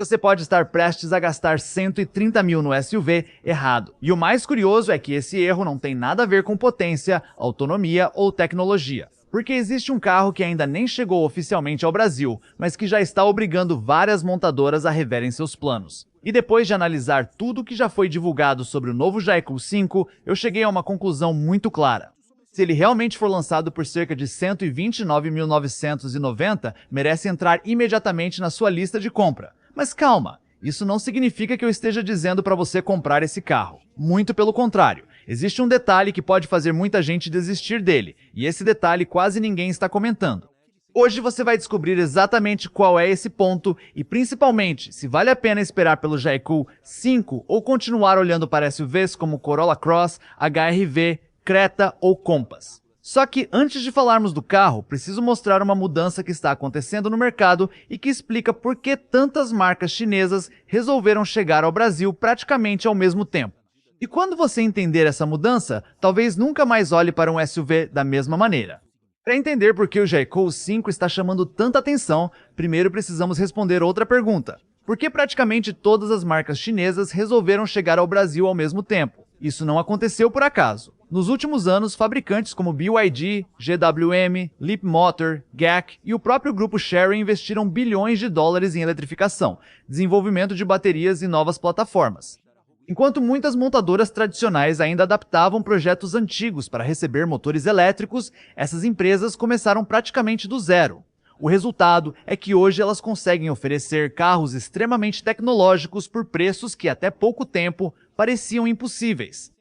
você pode estar prestes a gastar 130 mil no SUV errado. E o mais curioso é que esse erro não tem nada a ver com potência, autonomia ou tecnologia. Porque existe um carro que ainda nem chegou oficialmente ao Brasil, mas que já está obrigando várias montadoras a reverem seus planos. E depois de analisar tudo o que já foi divulgado sobre o novo Jaeku 5, eu cheguei a uma conclusão muito clara. Se ele realmente for lançado por cerca de 129.990, merece entrar imediatamente na sua lista de compra. Mas calma, isso não significa que eu esteja dizendo para você comprar esse carro. Muito pelo contrário, existe um detalhe que pode fazer muita gente desistir dele, e esse detalhe quase ninguém está comentando. Hoje você vai descobrir exatamente qual é esse ponto e, principalmente, se vale a pena esperar pelo Jaeku 5 ou continuar olhando para SUVs como Corolla Cross, HR-V, Creta ou Compass. Só que antes de falarmos do carro, preciso mostrar uma mudança que está acontecendo no mercado e que explica por que tantas marcas chinesas resolveram chegar ao Brasil praticamente ao mesmo tempo. E quando você entender essa mudança, talvez nunca mais olhe para um SUV da mesma maneira. Para entender por que o Jaeku 5 está chamando tanta atenção, primeiro precisamos responder outra pergunta. Por que praticamente todas as marcas chinesas resolveram chegar ao Brasil ao mesmo tempo? Isso não aconteceu por acaso. Nos últimos anos, fabricantes como BYD, GWM, Leapmotor, GAC e o próprio grupo Chery investiram bilhões de dólares em eletrificação, desenvolvimento de baterias e novas plataformas. Enquanto muitas montadoras tradicionais ainda adaptavam projetos antigos para receber motores elétricos, essas empresas começaram praticamente do zero. O resultado é que hoje elas conseguem oferecer carros extremamente tecnológicos por preços que até pouco tempo pareciam impossíveis.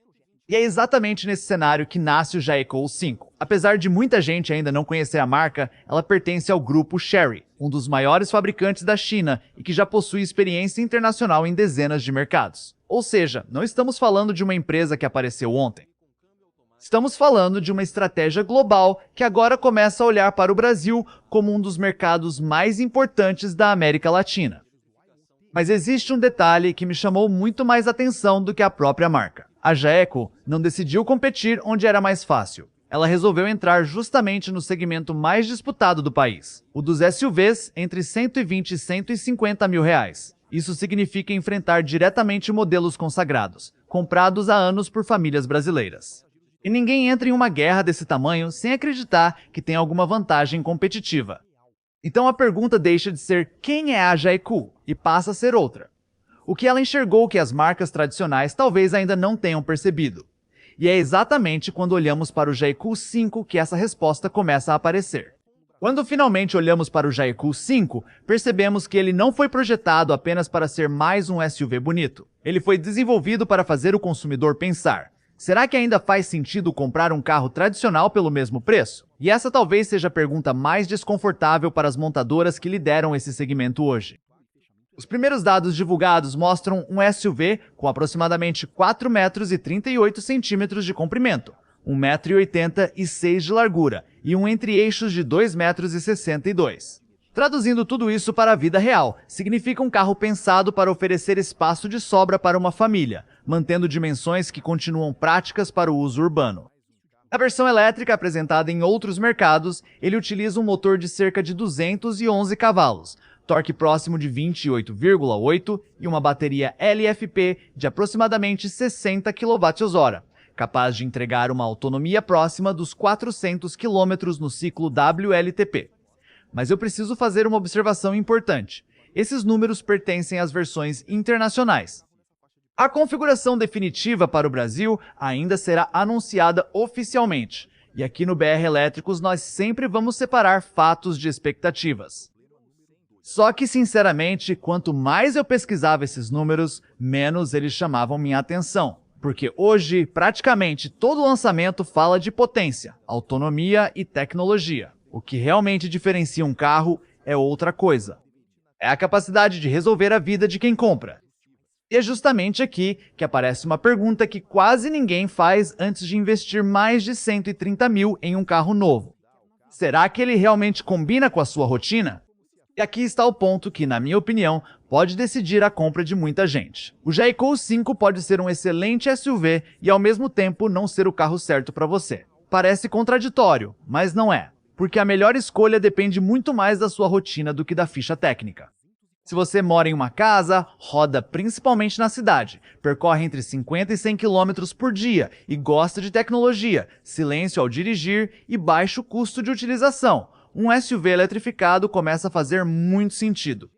E é exatamente nesse cenário que nasce o Jaeku 5. Apesar de muita gente ainda não conhecer a marca, ela pertence ao grupo Chery, um dos maiores fabricantes da China e que já possui experiência internacional em dezenas de mercados. Ou seja, não estamos falando de uma empresa que apareceu ontem. Estamos falando de uma estratégia global que agora começa a olhar para o Brasil como um dos mercados mais importantes da América Latina. Mas existe um detalhe que me chamou muito mais atenção do que a própria marca. A Jaeku não decidiu competir onde era mais fácil. Ela resolveu entrar justamente no segmento mais disputado do país, o dos SUVs entre 120 e 150 mil reais. Isso significa enfrentar diretamente modelos consagrados, comprados há anos por famílias brasileiras. E ninguém entra em uma guerra desse tamanho sem acreditar que tem alguma vantagem competitiva. Então a pergunta deixa de ser quem é a Jaeku e passa a ser outra. O que ela enxergou que as marcas tradicionais talvez ainda não tenham percebido. E é exatamente quando olhamos para o Jaeku 5 que essa resposta começa a aparecer. Quando finalmente olhamos para o Jaeku 5, percebemos que ele não foi projetado apenas para ser mais um SUV bonito. Ele foi desenvolvido para fazer o consumidor pensar: será que ainda faz sentido comprar um carro tradicional pelo mesmo preço? E essa talvez seja a pergunta mais desconfortável para as montadoras que lideram esse segmento hoje. Os primeiros dados divulgados mostram um SUV com aproximadamente 4,38 metros de comprimento, 1,86 m de largura e um entre-eixos de 2,62 metros. Traduzindo tudo isso para a vida real, significa um carro pensado para oferecer espaço de sobra para uma família, mantendo dimensões que continuam práticas para o uso urbano. Na versão elétrica apresentada em outros mercados, ele utiliza um motor de cerca de 211 cavalos, torque próximo de 28,8 e uma bateria LFP de aproximadamente 60 kWh, capaz de entregar uma autonomia próxima dos 400 km no ciclo WLTP. Mas eu preciso fazer uma observação importante. Esses números pertencem às versões internacionais. A configuração definitiva para o Brasil ainda será anunciada oficialmente. E aqui no BR Elétricos nós sempre vamos separar fatos de expectativas. Só que, sinceramente, quanto mais eu pesquisava esses números, menos eles chamavam minha atenção. Porque hoje, praticamente todo lançamento fala de potência, autonomia e tecnologia. O que realmente diferencia um carro é outra coisa. É a capacidade de resolver a vida de quem compra. E é justamente aqui que aparece uma pergunta que quase ninguém faz antes de investir mais de 130 mil em um carro novo. Será que ele realmente combina com a sua rotina? E aqui está o ponto que, na minha opinião, pode decidir a compra de muita gente. O Jaeku 5 pode ser um excelente SUV e ao mesmo tempo não ser o carro certo para você. Parece contraditório, mas não é. Porque a melhor escolha depende muito mais da sua rotina do que da ficha técnica. Se você mora em uma casa, roda principalmente na cidade, percorre entre 50 e 100 km por dia e gosta de tecnologia, silêncio ao dirigir e baixo custo de utilização, um SUV eletrificado começa a fazer muito sentido.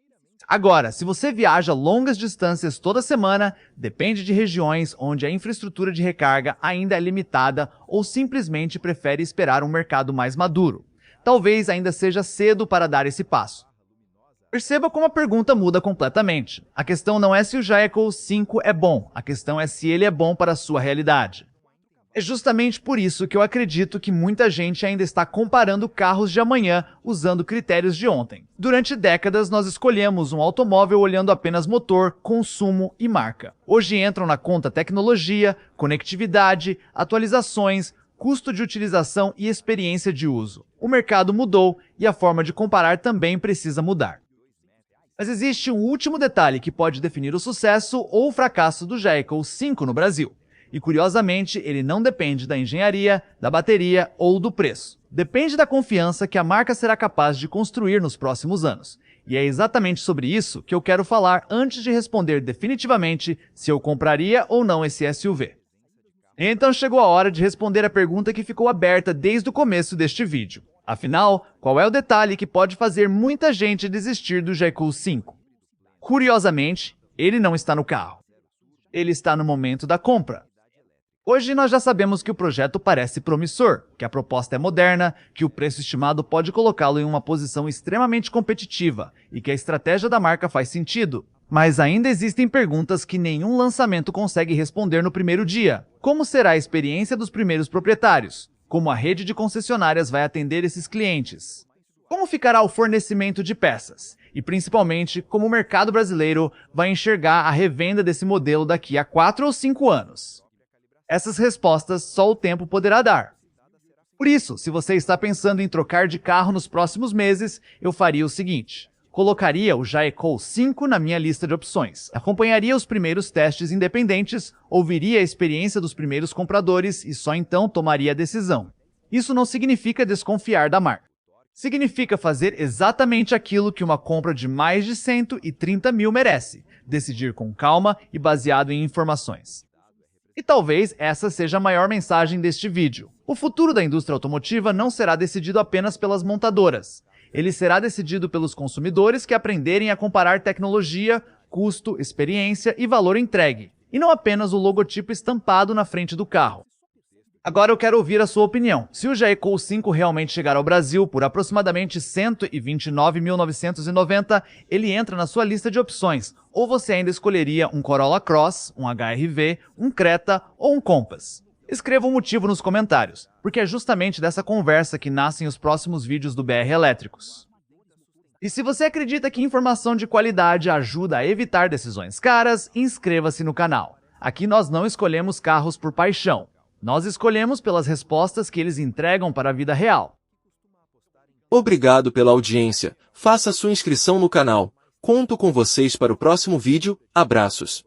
Agora, se você viaja longas distâncias toda semana, depende de regiões onde a infraestrutura de recarga ainda é limitada ou simplesmente prefere esperar um mercado mais maduro. Talvez ainda seja cedo para dar esse passo. Perceba como a pergunta muda completamente. A questão não é se o Jaeger 5 é bom, a questão é se ele é bom para a sua realidade. É justamente por isso que eu acredito que muita gente ainda está comparando carros de amanhã usando critérios de ontem. Durante décadas, nós escolhemos um automóvel olhando apenas motor, consumo e marca. Hoje entram na conta tecnologia, conectividade, atualizações, custo de utilização e experiência de uso. O mercado mudou e a forma de comparar também precisa mudar. Mas existe um último detalhe que pode definir o sucesso ou o fracasso do Jaeger 5 no Brasil. E curiosamente, ele não depende da engenharia, da bateria ou do preço. Depende da confiança que a marca será capaz de construir nos próximos anos. E é exatamente sobre isso que eu quero falar antes de responder definitivamente se eu compraria ou não esse SUV. Então chegou a hora de responder a pergunta que ficou aberta desde o começo deste vídeo. Afinal, qual é o detalhe que pode fazer muita gente desistir do Jaeger 5? Curiosamente, ele não está no carro. Ele está no momento da compra. Hoje nós já sabemos que o projeto parece promissor, que a proposta é moderna, que o preço estimado pode colocá-lo em uma posição extremamente competitiva e que a estratégia da marca faz sentido. Mas ainda existem perguntas que nenhum lançamento consegue responder no primeiro dia. Como será a experiência dos primeiros proprietários? Como a rede de concessionárias vai atender esses clientes? Como ficará o fornecimento de peças? E principalmente, como o mercado brasileiro vai enxergar a revenda desse modelo daqui a 4 ou 5 anos? Essas respostas só o tempo poderá dar. Por isso, se você está pensando em trocar de carro nos próximos meses, eu faria o seguinte. Colocaria o Jaeger 5 na minha lista de opções, acompanharia os primeiros testes independentes, ouviria a experiência dos primeiros compradores e só então tomaria a decisão. Isso não significa desconfiar da marca. Significa fazer exatamente aquilo que uma compra de mais de 130 mil merece, decidir com calma e baseado em informações. E talvez essa seja a maior mensagem deste vídeo. O futuro da indústria automotiva não será decidido apenas pelas montadoras. Ele será decidido pelos consumidores que aprenderem a comparar tecnologia, custo, experiência e valor entregue, e não apenas o logotipo estampado na frente do carro. Agora eu quero ouvir a sua opinião. Se o Jaeger 5 realmente chegar ao Brasil por aproximadamente R$ 129.990, ele entra na sua lista de opções, ou você ainda escolheria um Corolla Cross, um HR-V, um Creta ou um Compass? Escreva um motivo nos comentários, porque é justamente dessa conversa que nascem os próximos vídeos do BR Elétricos. E se você acredita que informação de qualidade ajuda a evitar decisões caras, inscreva-se no canal. Aqui nós não escolhemos carros por paixão. Nós escolhemos pelas respostas que eles entregam para a vida real. Obrigado pela audiência. Faça sua inscrição no canal. Conto com vocês para o próximo vídeo. Abraços.